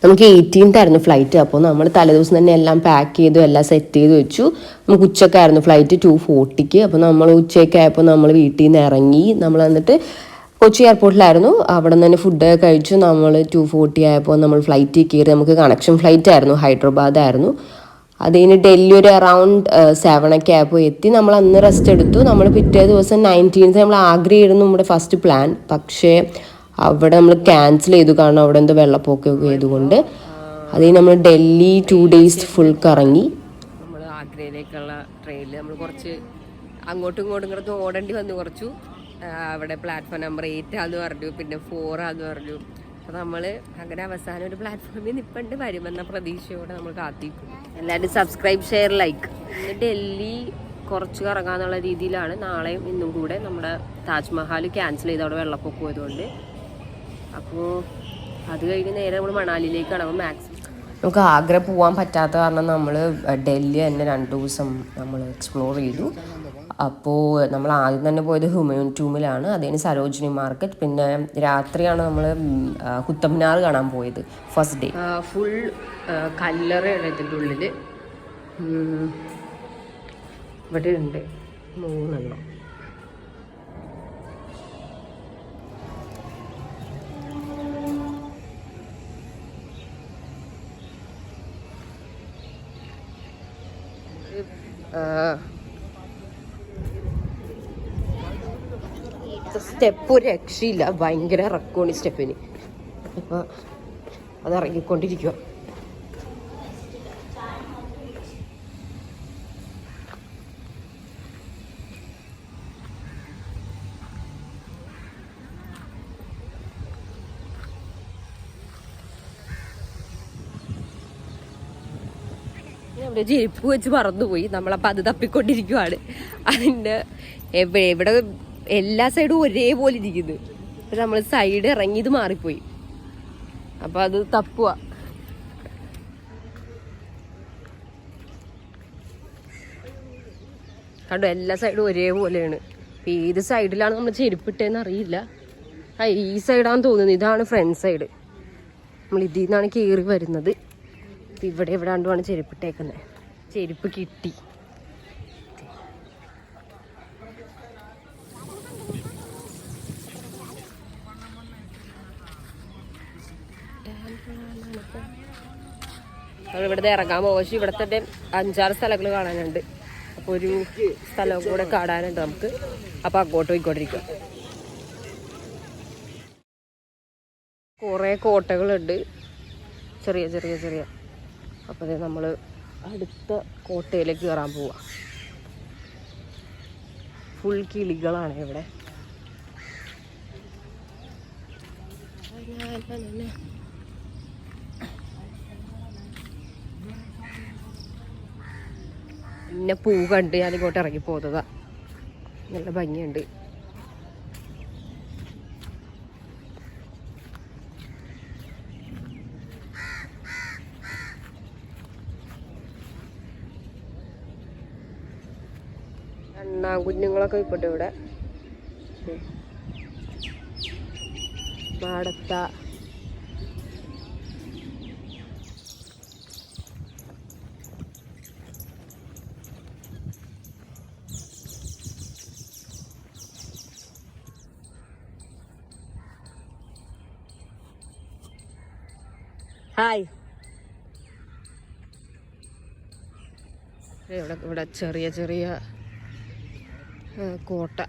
നമുക്ക് 18th ആയിരുന്നു flight. അപ്പോൾ നമ്മൾ തലേദിവസം തന്നെ എല്ലാം പാക്ക് ചെയ്തു, എല്ലാം സെറ്റ് ചെയ്ത് വെച്ചു. നമുക്ക് ഉച്ചക്കായിരുന്നു ഫ്ലൈറ്റ് 2:40. അപ്പോൾ നമ്മൾ ഉച്ചയൊക്കെ ആയപ്പോൾ നമ്മൾ വീട്ടിൽ നിന്ന് ഇറങ്ങി. നമ്മൾ എന്നിട്ട് കൊച്ചി എയർപോർട്ടിലായിരുന്നു. അവിടെ നിന്ന് തന്നെ ഫുഡ് കഴിച്ചു. നമ്മൾ 2:40 ആയപ്പോൾ നമ്മൾ ഫ്ലൈറ്റിൽ കയറി. നമുക്ക് കണക്ഷൻ ഫ്ലൈറ്റ് ആയിരുന്നു, ഹൈദരാബാദ് ആയിരുന്നു. അതിന് ഡൽഹി ഒരു അറൗണ്ട് 7 ഒക്കെ ആയപ്പോൾ എത്തി. നമ്മൾ അന്ന് റെസ്റ്റ് എടുത്തു. നമ്മൾ പിറ്റേ ദിവസം 19th നമ്മൾ ആഗ്രഹമായിരുന്നു നമ്മുടെ ഫസ്റ്റ് പ്ലാൻ. പക്ഷേ അവിടെ നമ്മൾ ക്യാൻസൽ ചെയ്തു, കാരണം അവിടെ എന്തോ വെള്ളപ്പൊക്കമൊക്കെ ചെയ്തുകൊണ്ട്. അതിന് നമ്മൾ ഡൽഹി 2 days ഫുൾ കറങ്ങി. നമ്മൾ ആഗ്രയിലേക്കുള്ള ട്രെയിനിൽ നമ്മൾ കുറച്ച് അങ്ങോട്ടും ഇങ്ങോട്ടും ഓടേണ്ടി വന്നു. കുറച്ചു അവിടെ പ്ലാറ്റ്ഫോം നമ്പർ 8 ആണെന്ന് പറഞ്ഞു, പിന്നെ 4 ആണെന്ന് പറഞ്ഞു. അപ്പോൾ നമ്മൾ അങ്ങനെ അവസാനം ഒരു പ്ലാറ്റ്ഫോമിൽ നിൽപ്പണ്ട് വരുമെന്ന പ്രതീക്ഷയോടെ നമ്മൾ കാത്തിരിക്കും. എല്ലാവരും സബ്സ്ക്രൈബ്, ഷെയർ, ലൈക്ക്. ഡൽഹി കുറച്ച് കറങ്ങാന്നുള്ള രീതിയിലാണ്. നാളെയും ഇന്നും കൂടെ നമ്മുടെ താജ്മഹൽ ക്യാൻസൽ ചെയ്ത് അവിടെ വെള്ളപ്പൊക്കം പോയതുകൊണ്ട്. അപ്പോൾ അത് കഴിഞ്ഞ് നേരെ നമ്മൾ മണാലിയിലേക്കാണ്. അപ്പോൾ മാക്സിമം നമുക്ക് ആഗ്ര പോകാൻ പറ്റാത്ത കാരണം നമ്മൾ ഡൽഹി തന്നെ 2 ദിവസം നമ്മൾ എക്സ്പ്ലോർ ചെയ്തു. അപ്പോൾ നമ്മൾ ആദ്യം തന്നെ പോയത് ഹുമയൂൺ ടൂമിലാണ്, അതിന് സരോജിനി മാർക്കറ്റ്. പിന്നെ രാത്രിയാണ് നമ്മൾ കുത്തബ് മിനാർ കാണാൻ പോയത് ഫസ്റ്റ് ഡേ. ഫുൾ കല്ലറയാണ് ഇതിൻ്റെ ഉള്ളിൽ. ഇവിടെ ഉണ്ട് 3 സ്റ്റെപ്പ് ഒരു രക്ഷയില്ല, ഭയങ്കര ഇറക്കമാണ് സ്റ്റെപ്പിന്. അപ്പോൾ അത് ഇറങ്ങിക്കൊണ്ടിരിക്കുക. നമ്മുടെ ചെരുപ്പ് വെച്ച് പറന്നുപോയി. നമ്മളപ്പോൾ അത് തപ്പിക്കൊണ്ടിരിക്കുവാണ്. അതിൻ്റെ ഇവിടെ എല്ലാ സൈഡും ഒരേപോലെ ഇരിക്കുന്നു. പക്ഷെ നമ്മൾ സൈഡ് ഇറങ്ങിയത് മാറിപ്പോയി. അപ്പോൾ അത് തപ്പുക. കണ്ടോ, എല്ലാ സൈഡും ഒരേപോലെയാണ്. അപ്പോൾ ഏത് സൈഡിലാണ് നമ്മൾ ചെരുപ്പിട്ടതെന്ന് അറിയില്ല. ഈ സൈഡാണെന്ന് തോന്നുന്നു. ഇതാണ് ഫ്രണ്ട് സൈഡ്. നമ്മൾ ഇതിൽ നിന്നാണ് കയറി വരുന്നത്. ഇവിടെ എവിടാണ്ടുമാണ് ചെരുപ്പിട്ടേക്കുന്നത്. ചെരുപ്പ് കിട്ടി. ഇവിടുത്തെ ഇറങ്ങാൻ പോകും. പക്ഷെ ഇവിടെ തന്നെ 5-6 സ്ഥലങ്ങൾ കാണാനുണ്ട്. അപ്പോൾ ഒരു സ്ഥലം കൂടെ കാണാനുണ്ട് നമുക്ക്. അപ്പോൾ അങ്ങോട്ട് പോയിക്കൊണ്ടിരിക്കുക. കുറേ കോട്ടകളുണ്ട്, ചെറിയ ചെറിയ ചെറിയ. അപ്പോൾ നമ്മൾ അടുത്ത കോട്ടയിലേക്ക് കയറാൻ പോവാ. ഫുൾ കിളികളാണ് ഇവിടെ. പിന്നെ പൂ കണ്ട് ഞാനിങ്ങോട്ട് ഇറങ്ങി പോകുന്നതാ. നല്ല ഭംഗിയുണ്ട്. കുഞ്ഞുങ്ങളൊക്കെ ഇപ്പോട്ടെ ഇവിടെ. മാടത്ത ഹായ്. ഇവിടെ ചെറിയ ചെറിയ കോട്ട.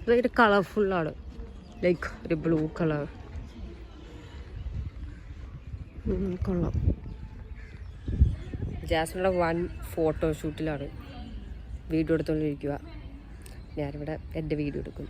ഭയങ്കര കളർഫുള്ളാണ്. ലൈക്ക് ഒരു ബ്ലൂ കളർ. കൊള്ളാം. ജാസ്മിനുള്ള 1 ഫോട്ടോഷൂട്ടിലാണ് വീഡിയോ എടുത്തുകൊണ്ടിരിക്കുക. ഞാനിവിടെ എൻ്റെ വീഡിയോ എടുക്കും.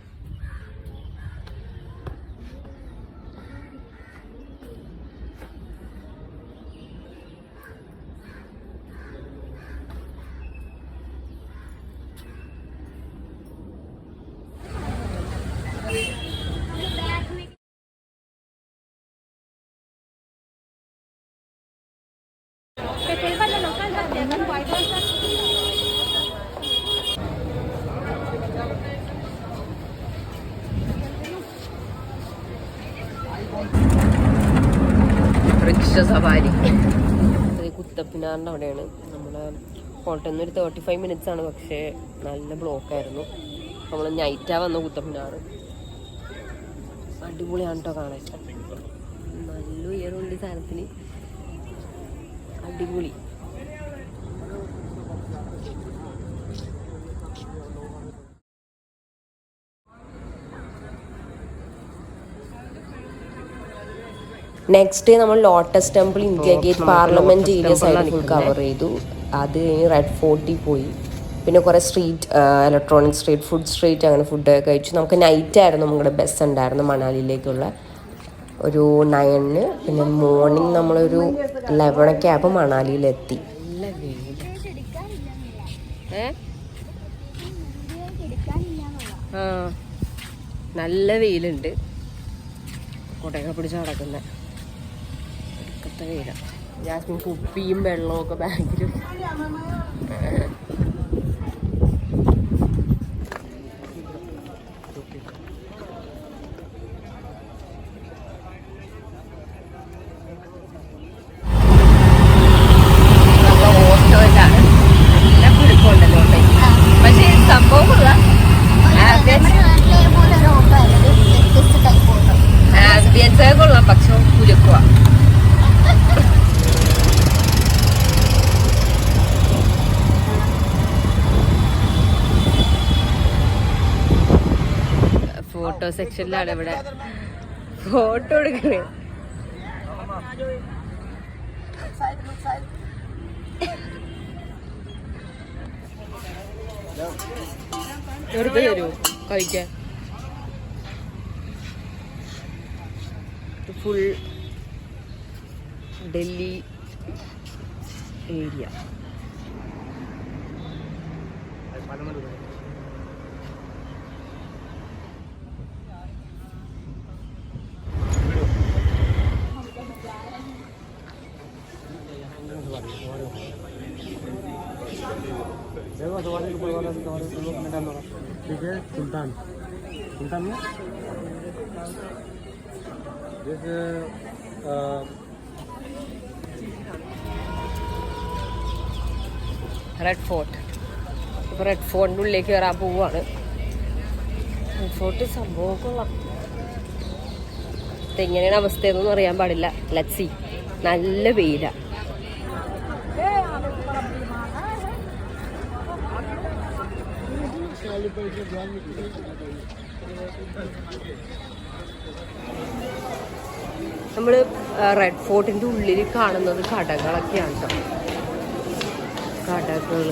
സവാരി. കുത്തപ്പിനാറിൻ്റെ അവിടെയാണ്. നമ്മുടെ കോട്ടയിൽ നിന്ന് ഒരു 35 minutes ആണ്, പക്ഷേ നല്ല ബ്ലോക്കായിരുന്നു. നമ്മൾ നൈറ്റാ വന്ന കുത്തപ്പിനാറ്. അടിപൊളിയാണ് കേട്ടോ കാണാൻ. നല്ല ഉയരമുണ്ട് ഈ സാധനത്തിന്. അടിപൊളി. നെക്സ്റ്റ് നമ്മൾ lotus temple, India gate, parliament area side full cover ചെയ്തു. അത് കഴിഞ്ഞ് റെഡ് ഫോർട്ടിൽ പോയി. പിന്നെ കുറേ street electronic street, food street, അങ്ങനെ ഫുഡൊക്കെ കഴിച്ചു. നമുക്ക് നൈറ്റായിരുന്നു നമ്മുടെ ബസ് ഉണ്ടായിരുന്നു മണാലിയിലേക്കുള്ള, ഒരു 9. പിന്നെ മോർണിംഗ് നമ്മളൊരു 11 ആയപ്പോൾ മണാലിയിലെത്തി. നല്ല വെയിൽ. നല്ല വെയിലുണ്ട്. കൊടയൊക്കെ പിടിച്ച് നടക്കുന്ന എടുക്കത്തെ വെയിലാണ്. ജാസ്മിൻ കുപ്പിയും വെള്ളവും ഒക്കെ ബാഗിലും. പക്ഷേ സംഭവം ആംബിയൻസ് കൊള്ളാം, പക്ഷെ കുലുക്കുക. ഫോട്ടോ സെക്ഷനിലാണ് ഇവിടെ ഫോട്ടോ എടുക്കണേ. എടുത്ത് തരൂ കഴിക്കാൻ. Full Delhi area. सुल्तान में जैसे റെഡ് ഫോർട്ട്. ഇപ്പോൾ റെഡ് ഫോർട്ടിൻ്റെ ഉള്ളിലേക്ക് കയറാൻ പോവുകയാണ്. റെഡ് ഫോർട്ട് സംഭവം കൊള്ളാം. ഇതെങ്ങനെയാണ് അവസ്ഥയെന്നൊന്നും അറിയാൻ പാടില്ല. Let's see. നല്ല വെയിലാണ്. നമ്മൾ റെഡ് ഫോർട്ടിൻ്റെ ഉള്ളിൽ കാണുന്നത് കടകളൊക്കെയാണ് കേട്ടോ. കടകൾ,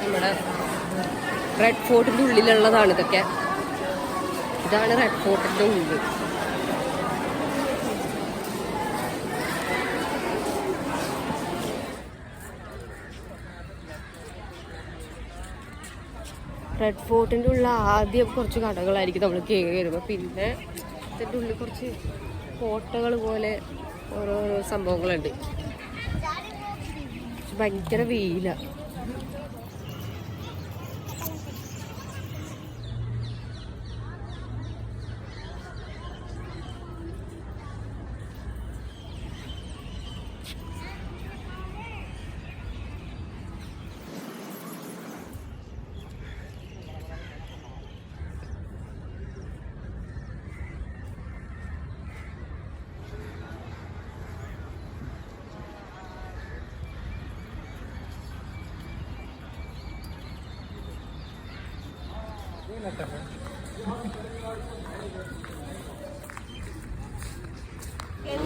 നമ്മുടെ റെഡ് ഫോർട്ടിൻ്റെ ഉള്ളിലുള്ളതാണ് ഇതൊക്കെ. ഇതാണ് റെഡ് ഫോർട്ടിൻ്റെ ഉള്ളിൽ. റെഡ് ഫോർട്ടിൻ്റെ ഉള്ളിൽ ആദ്യം കുറച്ച് കടകളായിരിക്കും നമ്മൾ കയറി വരുമ്പോൾ. പിന്നെ ഇതിൻ്റെ ഉള്ളിൽ കുറച്ച് കോട്ടകൾ പോലെ ഓരോരോ സംഭവങ്ങളുണ്ട്. ഭയങ്കര വെയിലാണ്.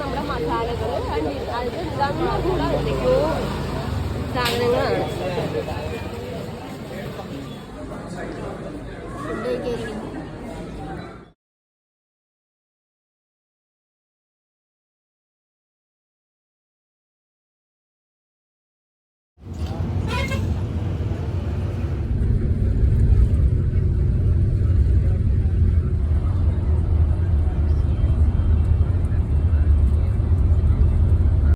നമ്മുടെ മസാലകൾ എന്തൊക്കെയോ സാധനങ്ങളാണ്.